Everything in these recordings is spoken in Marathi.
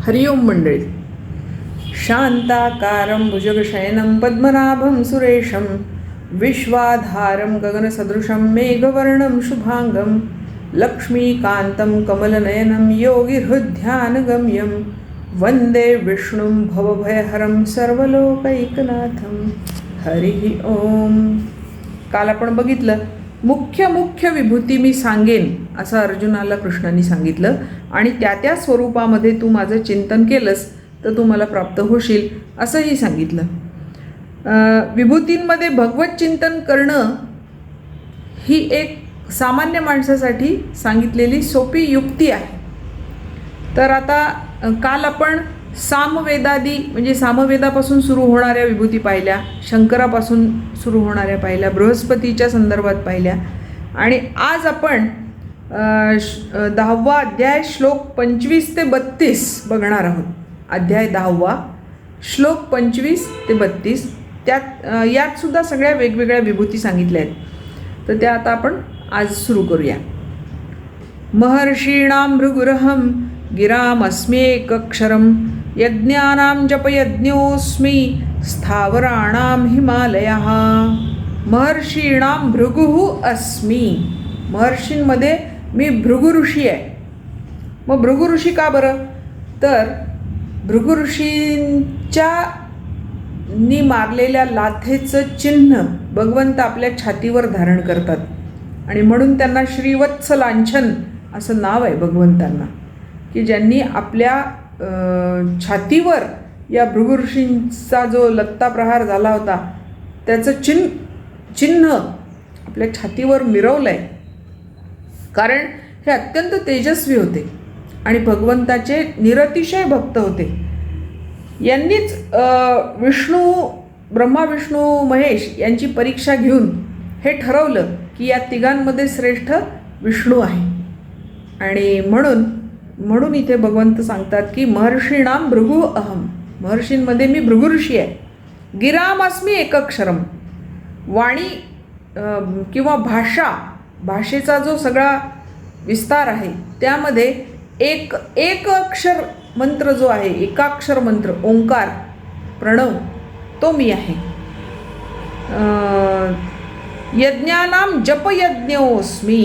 हरि ओम मंडळी. शांताकारं भुजगशयनं पद्मनाभं सुरेशं विश्वाधारं गगनसदृशं मेघवर्णं शुभांगं लक्ष्मीकान्तं कमलनयनं योगिहृद्ध्यानगम्यं वंदे विष्णुं भवभयहरं सर्वलोकैकनाथं. हरि ओम. काल आपण बघितलं मुख्य विभूती मी सांगेन असं अर्जुनाला कृष्णाने सांगितलं आणि त्या स्वरूपामध्ये तू माझं चिंतन केलंस तर तू मला प्राप्त होशील असंही सांगितलं. विभूतींमध्ये भगवत चिंतन करणं ही एक सामान्य माणसासाठी सांगितलेली सोपी युक्ती आहे. तर आता काल आपण सामवेदादी म्हणजे सामवेदापासून सुरू होणाऱ्या विभूती पाहिल्या, शंकरापासून सुरू होणाऱ्या पाहिल्या, बृहस्पतीच्या संदर्भात पाहिल्या आणि आज आपण 10वा अध्याय श्लोक 25 ते 32 बघणार आहोत. अध्याय 10वा श्लोक 25 ते 32 यात सुद्धा सगळ्या वेगवेगळ्या विभूती सांगितल्या आहेत. तर त्या आता आपण आज सुरू करूया. महर्षीणां भृगुरहं गिरामस्म्येकक्षरं यज्ञानां जपयज्ञोऽस्मि स्थावराणां हिमालयः. महर्षीणां भृगुः अस्मि. महर्षींमध्ये मी भृगु ऋषी आहे. मग भृगु ऋषी का बरं? तर भृगु ऋषींच्या नी मारलेल्या लाथेचं चिन्ह भगवंत आपल्या छातीवर धारण करतात आणि म्हणून त्यांना श्रीवत्स लांछन असं नाव आहे भगवंतांना, की ज्यांनी आपल्या छातीवर या भृगु ऋषींचा जो लत्ता प्रहार झाला होता त्याचं चिन्ह आपल्या छातीवर मिरवलं आहे. कारण हे अत्यंत तेजस्वी होते आणि भगवंताचे निरतिशय भक्त होते. यांनीच ब्रह्मा विष्णू महेश यांची परीक्षा घेऊन हे ठरवलं की या तिघांमध्ये श्रेष्ठ विष्णू आहे. आणि म्हणून इथे भगवंत सांगतात की महर्षीणाम भृगु अहम. महर्षींमध्ये मी भृगु ऋषी आहे. गिराम अस्मी एकक्षरम. वाणी किंवा भाषेचा जो सगळा विस्तार आहे त्यामध्ये एक अक्षर मंत्र जो आहे, एकाक्षर मंत्र ओंकार प्रणव तो मी आहे. यज्ञानां जपयज्ञोऽस्मि.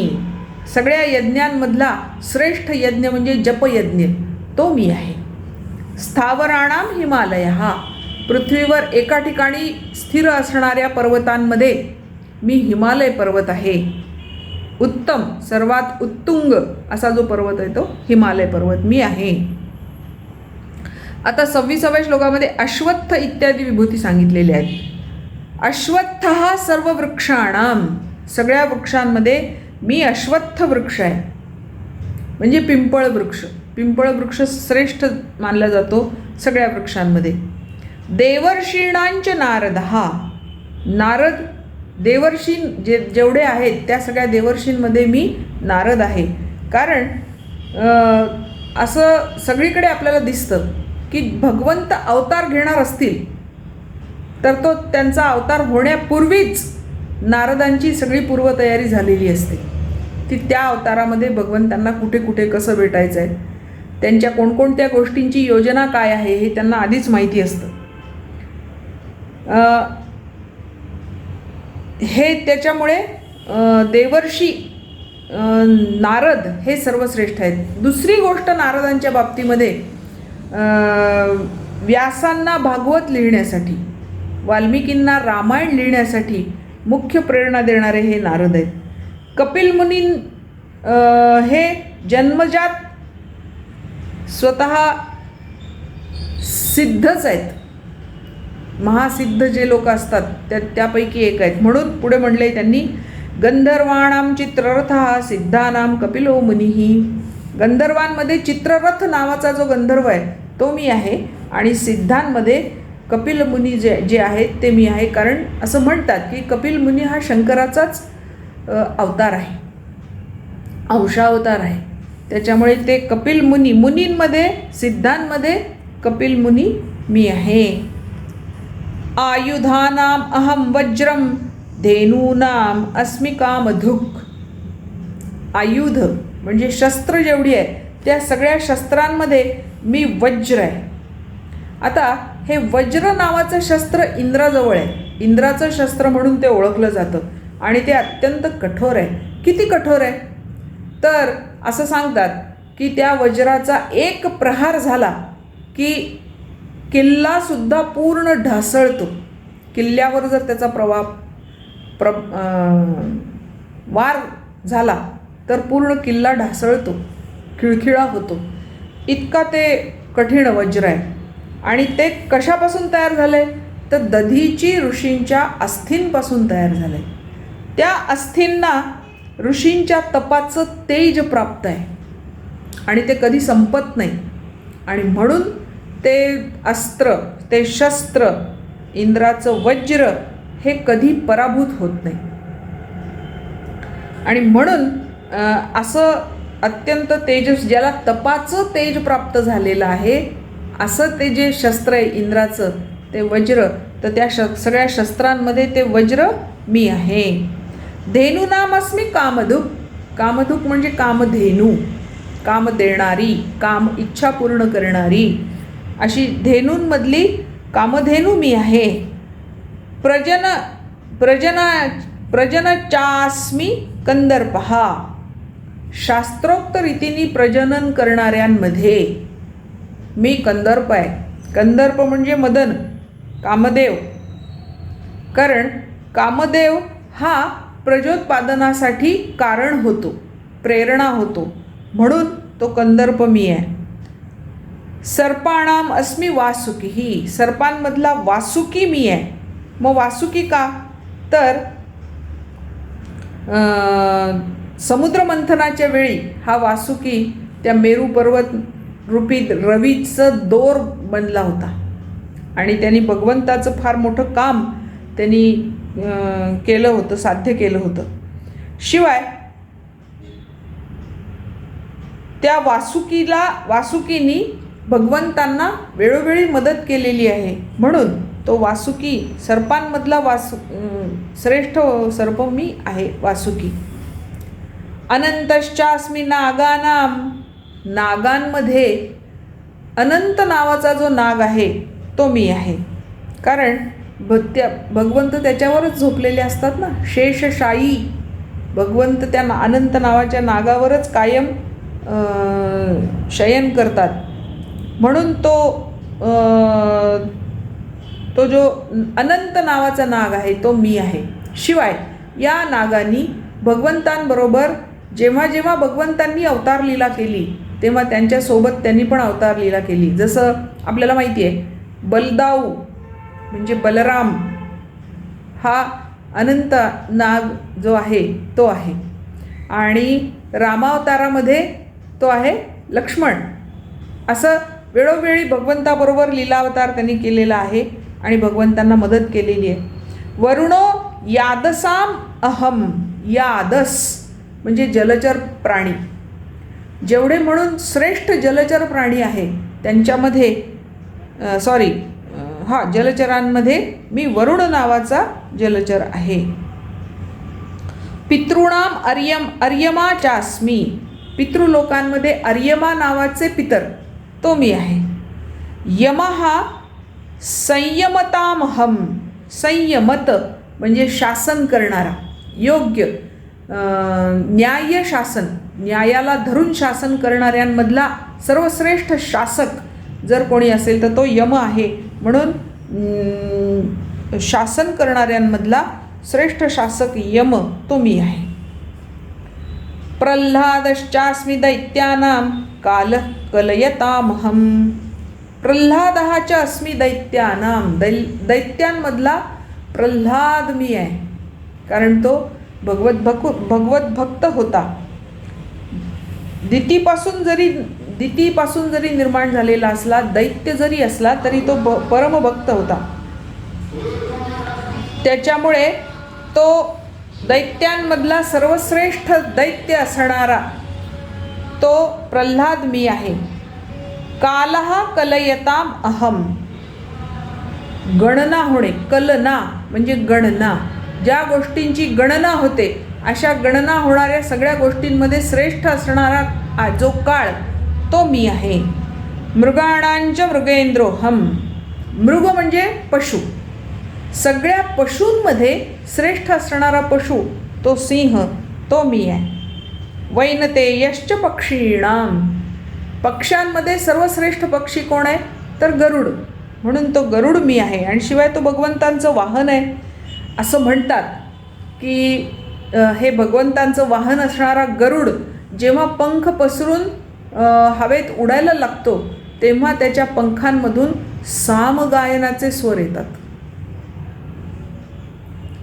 सगळ्या यज्ञांमधला श्रेष्ठ यज्ञ म्हणजे जपयज्ञ तो मी आहे. स्थावराणां हिमालयः. पृथ्वीवर एका ठिकाणी स्थिर असणाऱ्या पर्वतांमध्ये मी हिमालय पर्वत आहे. उत्तम सर्वात उत्तुंग असा जो पर्वत आहे तो हिमालय पर्वत मी आहे. आता 26व्या श्लोकामध्ये अश्वत्थ इत्यादी विभूती सांगितलेल्या आहेत. अश्वत्थ हा सर्व वृक्षाणाम. सगळ्या वृक्षांमध्ये मी अश्वत्थ वृक्ष आहे म्हणजे पिंपळ वृक्ष. पिंपळ वृक्ष श्रेष्ठ मानला जातो सगळ्या वृक्षांमध्ये. देवर्षीणांच नारद हा. नारद देवर्षी जेवढे आहेत त्या सगळ्या देवर्षींमध्ये मी नारद आहे. कारण असं सगळीकडे आपल्याला दिसतं की भगवंत अवतार घेणार असतील तर तो त्यांचा अवतार होण्यापूर्वीच नारदांची सगळी पूर्वतयारी झालेली असते. ती त्या अवतारामध्ये भगवंतांना कुठे कसं भेटायचं आहे, त्यांच्या कोणकोणत्या गोष्टींची योजना काय आहे हे त्यांना आधीच माहिती असतं. हे त्याच्यामुळे देवर्षी नारद हे सर्वश्रेष्ठ आहेत. दुसरी गोष्ट नारदांच्या बाबतीमध्ये व्यासांना भागवत लिहिण्यासाठी, वाल्मिकींना रामायण लिहिण्यासाठी मुख्य प्रेरणा देणारे हे नारद आहेत. कपिल मुनी हे जन्मजात स्वतः सिद्धच आहेत. महासिद्ध जे लोक असतात त्यापैकी एक आहेत. म्हणून पुढे म्हणले त्यांनी गंधर्वाणाम चित्ररथ हा सिद्धानाम कपिलो मुनिही. गंधर्वांमध्ये चित्ररथ नावाचा जो गंधर्व आहे तो मी आहे आणि सिद्धांमध्ये कपिल मुनी जे आहेत ते मी आहे. कारण असं म्हणतात की कपिल मुनी हा शंकराचाच अवतार आहे, अंशावतार आहे. त्याच्यामुळे ते कपिल मुनी, मुनींमध्ये सिद्धांमध्ये कपिल मुनी मी आहे. आयुधानाम अहम वज्रम धेनूनाम अस्मि कामधुक्. आयुध म्हणजे शस्त्र जेवढी आहे त्या सगळ्या शस्त्रांमध्ये मी वज्र आहे. आता हे वज्र नावाचं शस्त्र इंद्राजवळ आहे. इंद्राचं शस्त्र म्हणून ते ओळखलं जातं आणि ते अत्यंत कठोर आहे. किती कठोर आहे तर असं सांगतात की त्या वज्राचा एक प्रहार झाला की किल्लासुद्धा पूर्ण ढासळतो. किल्ल्यावर जर त्याचा वार झाला तर पूर्ण किल्ला ढासळतो, खिळखिळा होतो. इतका ते कठीण वज्र आहे. आणि ते कशापासून तयार झाले तर दधीची ऋषींच्या अस्थींपासून तयार झाले. त्या अस्थींना ऋषींच्या तपाचं तेज प्राप्त आहे आणि ते कधी संपत नाही. आणि म्हणून ते अस्त्र, ते शस्त्र, इंद्राचं वज्र हे कधी पराभूत होत नाही. आणि म्हणून असं अत्यंत तेजस, ज्याला तपाचं तेज प्राप्त झालेलं आहे, असं ते जे शस्त्र आहे इंद्राचं, ते वज्र, तर त्या सगळ्या शस्त्रांमध्ये ते वज्र मी आहे. धेनूनामस्मी कामधुक. कामधुक म्हणजे कामधेनू, काम देणारी, काम इच्छा पूर्ण करणारी, अशी धेनूंमधली कामधेनू मी आहे. प्रजनचास्मी कंदर्पहा. शास्त्रोक्त रीतीने प्रजनन करणाऱ्यांमध्ये मी कंदर्प आहे. कंदर्प म्हणजे मदन, कामदेव. कारण कामदेव हा प्रजोत्पादनासाठी कारण होतो, प्रेरणा होतो, म्हणून तो कंदर्प मी आहे. सर्पाणाम अस्मी वासुकी. सर्पांमधला वासुकी मी आहे. मग वासुकी का तर समुद्रमंथनाच्या वेळी हा वासुकी त्या मेरू पर्वत रूपी रवीचं दोर बनला होता आणि त्यांनी भगवंताचं फार मोठं काम त्यांनी केलं होतं, साध्य केलं होतं. शिवाय त्या वासुकीनी भगवंतांना वेळोवेळी मदत केलेली आहे, म्हणून तो वासुकी, सर्पांमधला श्रेष्ठ सर्प मी आहे, वासुकी. अनंतश्चास्मी नागानाम. नागांमध्ये अनंत नावाचा जो नाग आहे तो मी आहे. कारण भगवंत त्याच्यावरच झोपलेले असतात ना, शेषशायी. भगवंत त्या अनंत नावाच्या नागावरच कायम शयन करतात, म्हणून तो जो अनंत नावाचा नाग आहे तो मी आहे. शिवाय या नागांनी भगवंतांबरोबर जेव्हा जेव्हा भगवंतांनी अवतार लीला केली तेव्हा त्यांच्यासोबत त्यांनी पण अवतार लीला केली. जसं आपल्याला माहिती आहे, बलदाऊ म्हणजे बलराम हा अनंत नाग जो आहे तो आहे, आणि रामावतारामध्ये तो आहे लक्ष्मण. असं वेळोवेळी भगवंताबरोबर लीलावतार त्यांनी केलेला आहे आणि भगवंतांना मदत केलेली आहे. वरुणो यादसाम अहम. यादस म्हणजे जलचर प्राणी. जेवढे म्हणून श्रेष्ठ जलचर प्राणी आहे त्यांच्यामध्ये जलचरांमध्ये मी वरुण नावाचा जलचर आहे. पितॄणाम अर्यमा चास्मी. पितृलोकांमध्ये अर्यमा नावाचे पितर तो मी आहे. यमहा संयमतामहम. संयमत म्हणजे शासन करणारा, योग्य न्याय शासन, न्यायाला धरून शासन करणाऱ्यांमधला सर्वश्रेष्ठ शासक जर कोणी असेल तर तो यम आहे. म्हणून शासन करणाऱ्यांमधला श्रेष्ठ शासक यम तो मी आहे. प्रल्हादश्चास्मी दैत्यानाम काल कलयतामहम. प्रल्हादः च अस्मी दैत्यानाम. दैत्यांमधला प्रल्हाद मी आहे, कारण तो भगवत भक्त होता. दितीपासून जरी निर्माण झालेला असला, दैत्य जरी असला तरी तो परमभक्त होता. त्याच्यामुळे तो दैत्यांमधला सर्वश्रेष्ठ दैत्य असणारा तो प्रल्हाद मी आहे. कालहा कलयताम अहम. गणना होणे, कलना म्हणजे गणना, ज्या गोष्टींची गणना होते अशा गणना होणाऱ्या सगळ्या गोष्टींमध्ये श्रेष्ठ असणारा जो काळ तो मी आहे. मृगाणांच मृगेंद्रोहम. मृग म्हणजे पशु. सगळ्या पशूंमध्ये श्रेष्ठ असणारा पशु तो सिंह, तो मी आहे. वैनतेयश्च पक्षीणाम. पक्ष्यांमध्ये सर्वश्रेष्ठ पक्षी कोण आहे तर गरुड, म्हणून तो गरुड मी आहे. आणि शिवाय तो भगवंतांचं वाहन आहे. असं म्हणतात की हे भगवंतांचं वाहन असणारा गरुड जेव्हा पंख पसरून हवेत उडायला लागतो तेव्हा त्याच्या पंखांमधून सामगायनाचे स्वर येतात.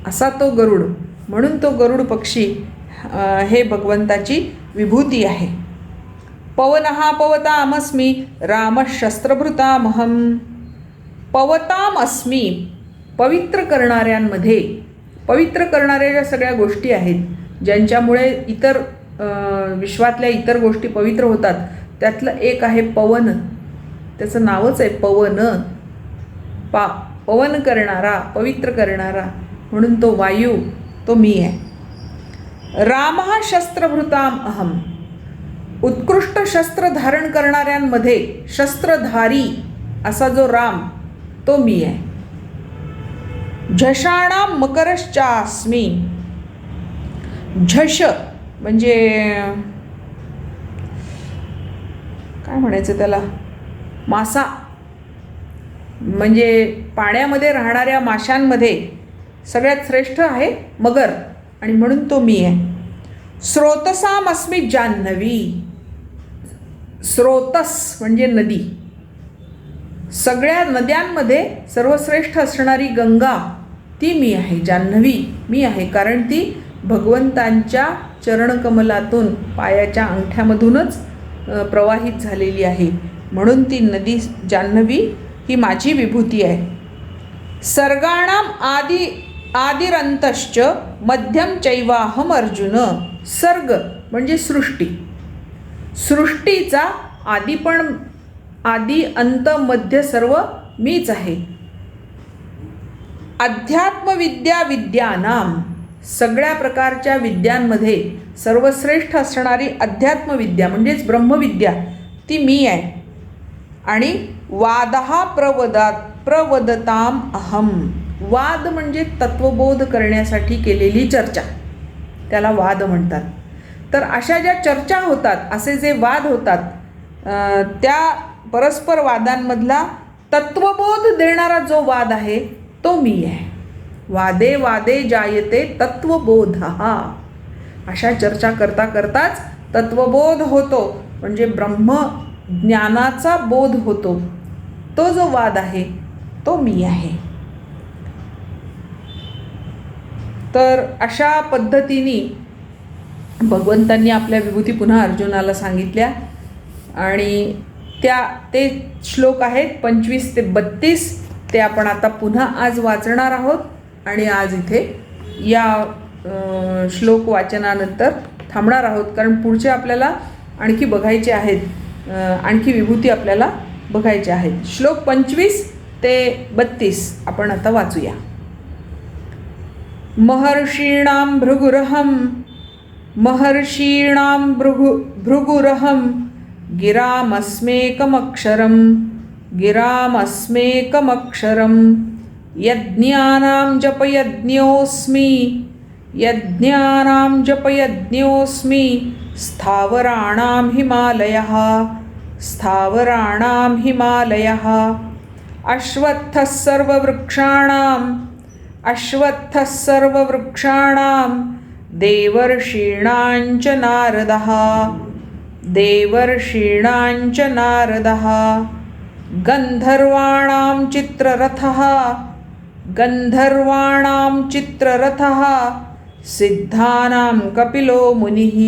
असा तो गरुड, म्हणून तो गरुड पक्षी हे भगवंताची विभूती आहे. पवनः पवतामस्मी रामशस्त्रभृतामहं. पवताम अस्मी, पवित्र करणाऱ्यांमध्ये, पवित्र करणाऱ्या ज्या सगळ्या गोष्टी आहेत ज्यांच्यामुळे इतर विश्वातल्या इतर गोष्टी पवित्र होतात त्यातलं एक आहे पवन. त्याचं नावच आहे पवन. पवन करणारा, पवित्र करणारा, म्हणून तो वायू तो मी आहे. रामः शस्त्रभृताम अहम. उत्कृष्ट शस्त्र धारण करणाऱ्यांमध्ये शस्त्रधारी असा जो राम तो मी आहे. झषाणाम मकरश्चास्मी. झष म्हणजे काय म्हणायचं त्याला, मासा, म्हणजे पाण्यामध्ये राहणाऱ्या माशांमध्ये सगळ्यात श्रेष्ठ आहे मगर, आणि म्हणून तो मी आहे. स्रोतसाम अस्मी जान्हवी. स्रोतस म्हणजे नदी. सगळ्या नद्यांमध्ये सर्वश्रेष्ठ असणारी गंगा ती मी आहे. जान्हवी मी आहे, कारण ती भगवंतांच्या चरणकमलातून, पायाच्या अंगठ्यामधूनच प्रवाहित झालेली आहे, म्हणून ती नदी जान्हवी ही माझी विभूती आहे. सर्गाणाम आदिरंतश्च मध्यम चैवाहम अर्जुन. सर्ग म्हणजे सृष्टी. सृष्टीचा आदी अंत मध्य सर्व मीच आहे. अध्यात्मविद्या विद्यानाम. सगळ्या प्रकारच्या विद्यांमध्ये सर्वश्रेष्ठ असणारी अध्यात्मविद्या म्हणजेच ब्रह्मविद्या ती मी आहे. आणि वादहा प्रवदताम अहम. वाद म्हणजे तत्वबोध करण्यासाठी केलेली चर्चा, त्याला वाद म्हणतात. तर अशा ज्या चर्चा होतात, असे जे वाद होतात, त्या परस्पर वादांमधला तत्वबोध देणारा जो वाद आहे तो मी आहे. वादे वादे जायते तत्वबोधः. अशा चर्चा करता करताच तत्वबोध होतो, म्हणजे ब्रह्मज्ञानाचा बोध होतो. तो जो वाद आहे तो मी आहे. तर अशा पद्धतीने भगवंतांनी आपल्या विभूती पुन्हा अर्जुनाला सांगितल्या. आणि ते श्लोक आहेत 25 ते 32. ते आपण आता पुन्हा आज वाचणार आहोत. आणि आज इथे या श्लोक वाचनानंतर थांबणार आहोत, कारण पुढचे आपल्याला आणखी बघायचे आहेत, आणखी विभूती आपल्याला बघायच्या आहेत. श्लोक 25 ते 32 आपण आता वाचूया. महर्षीणां भृगुरहं गिरामस्मेकमक्षरं यज्ञानां जपयज्ञोऽस्मि स्थावराणां हिमालयः अश्वत्थः सर्ववृक्षाणां देवर्षीणाञ्च नारदः गन्धर्वाणां चित्ररथः सिद्धानां कपिलो मुनिः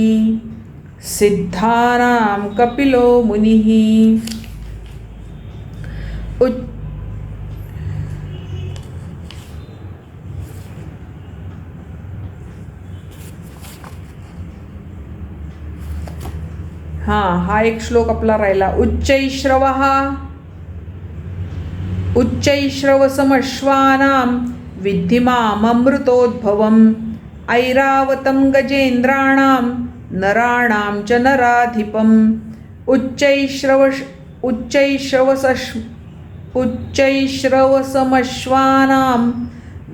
हा एक श्लोक आपला राहिला. उच्चैश्रवसमश्वानां विद्धि माममृतोद्भवम् ऐरावतं गजेन्द्राणां नराणां च नराधिपम्. उच्चैश्रवसमश्वानां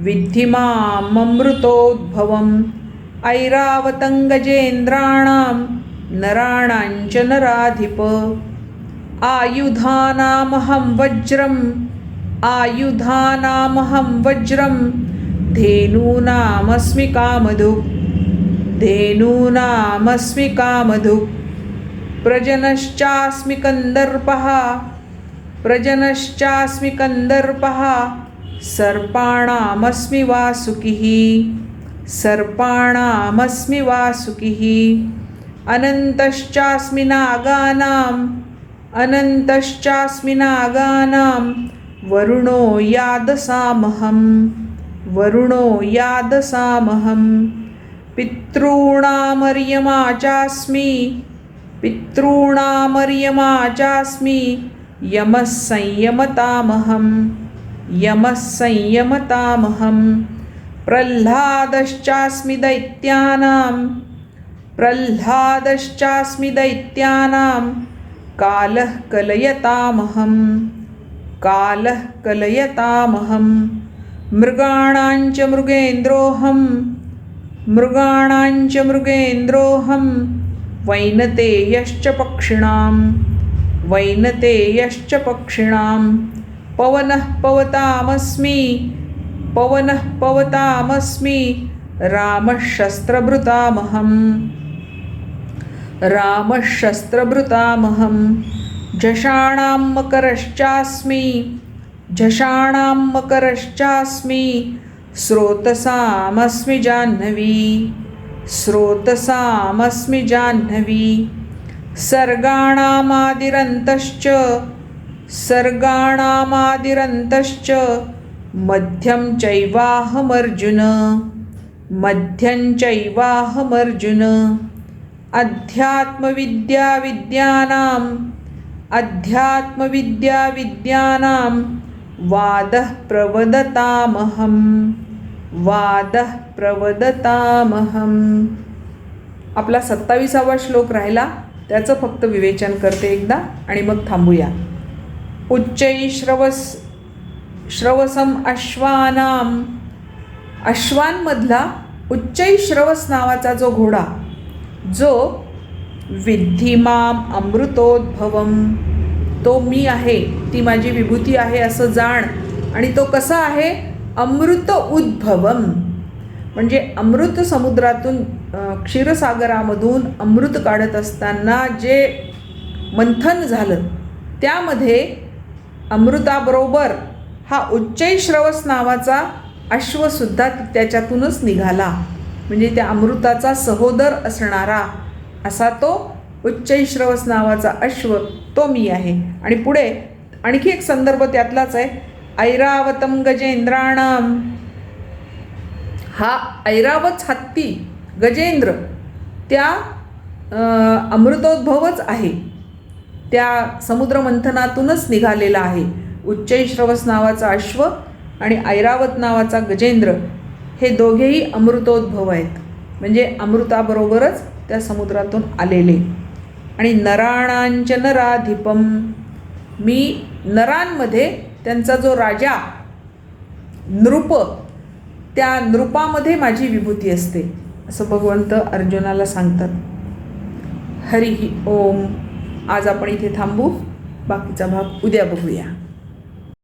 विद्धि माममृतोद्भवम् ऐरावतं गजेन्द्राणां नराणाञ्च नराधिप आयुधानामहं वज्रं धेनूनामस्मि कामधुक् प्रजनश्चास्मि कन्दर्पः सर्पाणामस्मि वासुकिः अनन्तश्चास्मि नागानां वरुणो यादसामहं पितॄणामर्यमा चास्मि यमः संयमतामहं प्रह्लादश्चास्मि दैत्यानां कालः कलयतामहं मृगाणाञ्च मृगेन्द्रोऽहं वैनतेयश्च पक्षिणां पवनः पवतामस्मि रामः शस्त्रभृतामहं झषाणां मकरश्चास्मि स्रोतसामस्मि जाह्नवी सर्गाणामादिरन्तश्च मध्यं चैवाहमर्जुन अध्यात्मविद्याविद्यानां वादः प्रवदतामहम्. आपला 27वा श्लोक राहिला, त्याचं फक्त विवेचन करते एकदा आणि मग थांबूया. उच्चैश्रवसम अश्वांमधला उच्चैश्रवस नावाचा जो घोडा, जो विद्धी माम अमृतोद्भवम, तो मी आहे, ती माझी विभूती आहे असं जाण. आणि तो कसा आहे? अमृत उद्भवम, म्हणजे अमृत समुद्रातून क्षीरसागरामधून अमृत काढत असताना जे मंथन झालं त्यामध्ये अमृताबरोबर हा उच्चैश्रवस नावाचा अश्वसुद्धा त्याच्यातूनच निघाला. म्हणजे त्या अमृताचा सहोदर असणारा असा तो उच्चैश्रवस नावाचा अश्व, तो मी आहे. आणि पुढे आणखी एक संदर्भ त्यातलाच आहे. ऐरावतं गजेंद्राणां, हा ऐरावत हत्ती गजेंद्र त्या अमृतोद्भवच आहे, त्या समुद्रमंथनातूनच निघालेला आहे. उच्चैश्रवस नावाचा अश्व आणि ऐरावत नावाचा गजेंद्र हे दोघेही अमृतोद्भव आहेत, म्हणजे अमृताबरोबरच त्या समुद्रातून आलेले. आणि नराणांच नराधिपम, मी नरांमध्ये त्यांचा जो राजा नृप, त्या नृपामध्ये माझी विभूती असते, असं भगवंत अर्जुनाला सांगतात. हरिः ओम. आज आपण इथे थांबू, बाकीचा भाग उद्या बघूया.